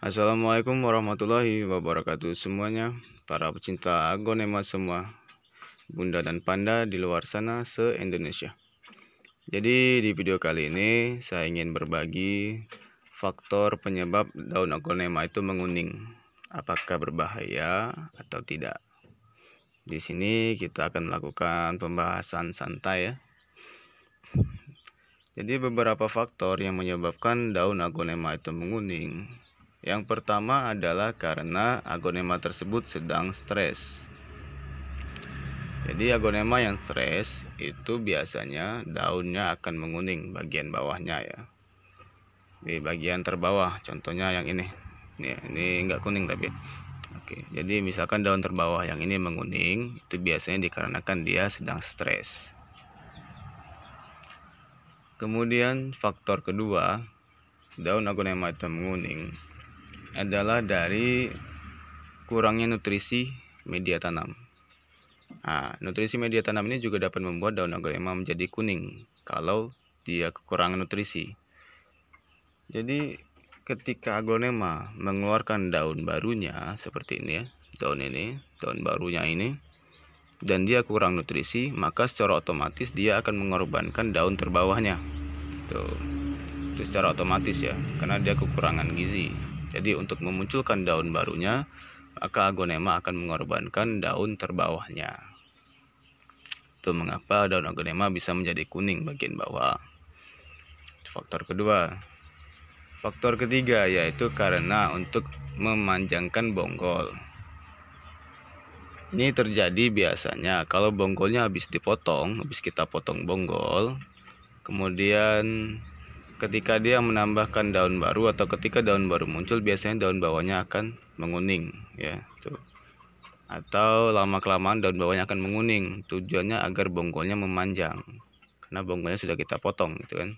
Assalamualaikum warahmatullahi wabarakatuh semuanya, para pecinta agonema semua, bunda dan panda di luar sana se-Indonesia. Jadi di video kali ini saya ingin berbagi faktor penyebab daun agonema itu menguning, apakah berbahaya atau tidak. Di sini kita akan melakukan pembahasan santai ya. Jadi beberapa faktor yang menyebabkan daun agonema itu menguning. Yang pertama adalah karena agonema tersebut sedang stres. Jadi agonema yang stres itu biasanya daunnya akan menguning bagian bawahnya ya. Di bagian terbawah, contohnya yang ini. Ini enggak kuning tapi. Oke, jadi misalkan daun terbawah yang ini menguning, itu biasanya dikarenakan dia sedang stres. Kemudian faktor kedua, daun agonema itu menguning adalah dari kurangnya nutrisi media tanam. Nah, nutrisi media tanam ini juga dapat membuat daun agonema menjadi kuning kalau dia kekurangan nutrisi. Jadi ketika agonema mengeluarkan daun barunya seperti ini ya, daun barunya ini, dan dia kurang nutrisi, maka secara otomatis dia akan mengorbankan daun terbawahnya. Itu secara otomatis ya, karena dia kekurangan gizi. Jadi untuk memunculkan daun barunya, maka agonema akan mengorbankan daun terbawahnya. Itu mengapa daun agonema bisa menjadi kuning bagian bawah. Faktor kedua. Faktor ketiga yaitu karena untuk memanjangkan bonggol. Ini terjadi biasanya kalau bonggolnya habis kita potong bonggol, kemudian ketika dia menambahkan daun baru atau ketika daun baru muncul, biasanya daun bawahnya akan menguning ya, tuh. Atau lama-kelamaan daun bawahnya akan menguning. Tujuannya agar bonggolnya memanjang, karena bonggolnya sudah kita potong gitu kan.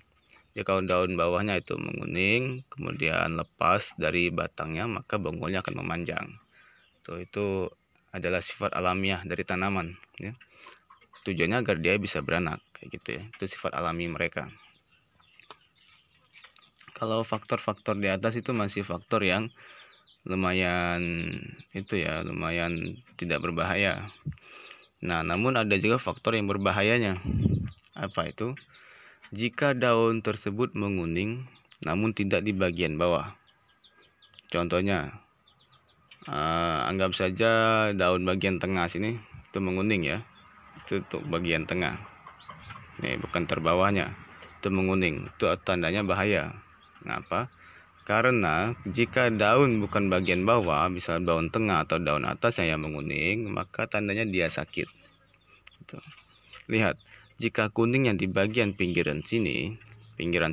Jadi kalau daun bawahnya itu menguning, kemudian lepas dari batangnya, maka bonggolnya akan memanjang. Itu adalah sifat alamiah dari tanaman ya. Tujuannya agar dia bisa beranak kayak gitu ya. Itu sifat alami mereka. Kalau faktor-faktor di atas itu masih faktor yang lumayan tidak berbahaya. Nah, namun ada juga faktor yang berbahayanya. Apa itu? Jika daun tersebut menguning namun tidak di bagian bawah. Contohnya, anggap saja daun bagian tengah sini itu menguning ya. Itu untuk bagian tengah. Nih, bukan terbawahnya. Itu menguning. Itu tandanya bahaya. Kenapa? Karena jika daun bukan bagian bawah, misal daun tengah atau daun atas yang menguning, maka tandanya dia sakit. Lihat, jika kuning yang di bagian pinggiran sini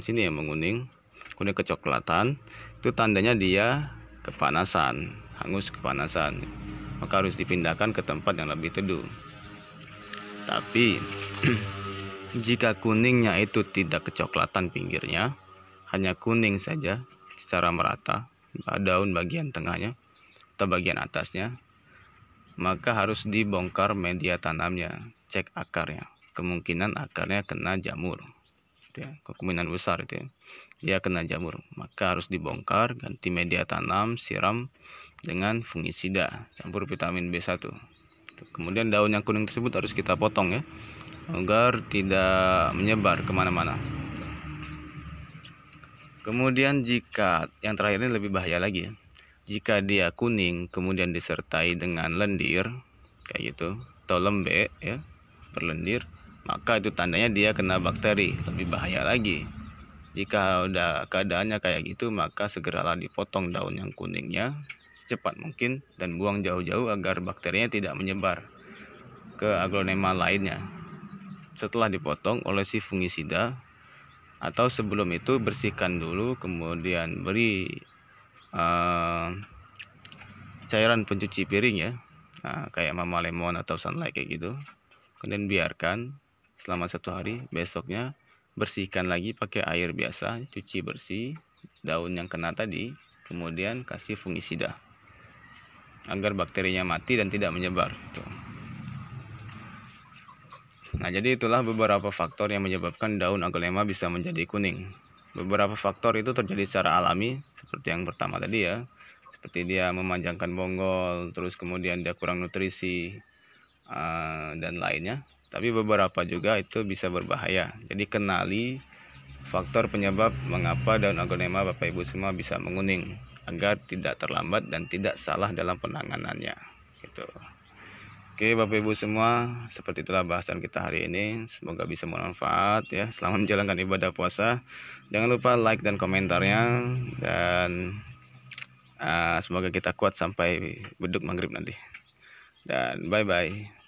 yang menguning, kuning kecoklatan, itu tandanya dia kepanasan, hangus kepanasan. Maka harus dipindahkan ke tempat yang lebih teduh. Tapi jika kuningnya itu tidak kecoklatan pinggirnya, hanya kuning saja secara merata daun bagian tengahnya atau bagian atasnya, maka harus dibongkar media tanamnya, cek akarnya. Kemungkinan akarnya kena jamur ya, kemungkinan besar itu ya, dia kena jamur, maka harus dibongkar, ganti media tanam, siram dengan fungisida campur vitamin B1. Kemudian daun yang kuning tersebut harus kita potong ya, agar tidak menyebar kemana-mana. Kemudian jika yang terakhir ini lebih bahaya lagi, jika dia kuning kemudian disertai dengan lendir kayak gitu atau lembek ya, berlendir, maka itu tandanya dia kena bakteri, lebih bahaya lagi. Jika udah keadaannya kayak gitu, maka segeralah dipotong daun yang kuningnya secepat mungkin dan buang jauh-jauh agar bakterinya tidak menyebar ke aglonema lainnya. Setelah dipotong, olesi fungisida, atau sebelum itu bersihkan dulu, kemudian beri cairan pencuci piring ya, kayak Mama Lemon atau Sunlight kayak gitu. Kemudian biarkan selama 1 hari, besoknya bersihkan lagi pakai air biasa, cuci bersih daun yang kena tadi, kemudian kasih fungisida agar bakterinya mati dan tidak menyebar. Nah, jadi itulah beberapa faktor yang menyebabkan daun aglonema bisa menjadi kuning. Beberapa faktor itu terjadi secara alami, seperti yang pertama tadi ya. seperti dia memanjangkan bonggol, terus kemudian dia kurang nutrisi dan lainnya. Tapi beberapa juga itu bisa berbahaya. Jadi kenali faktor penyebab mengapa daun aglonema Bapak Ibu semua bisa menguning, agar tidak terlambat dan tidak salah dalam penanganannya gitu. Oke Bapak Ibu semua, seperti itulah bahasan kita hari ini. Semoga bisa bermanfaat ya. Selamat menjalankan ibadah puasa. Jangan lupa like dan komentarnya, dan semoga kita kuat sampai beduk maghrib nanti. Dan bye bye.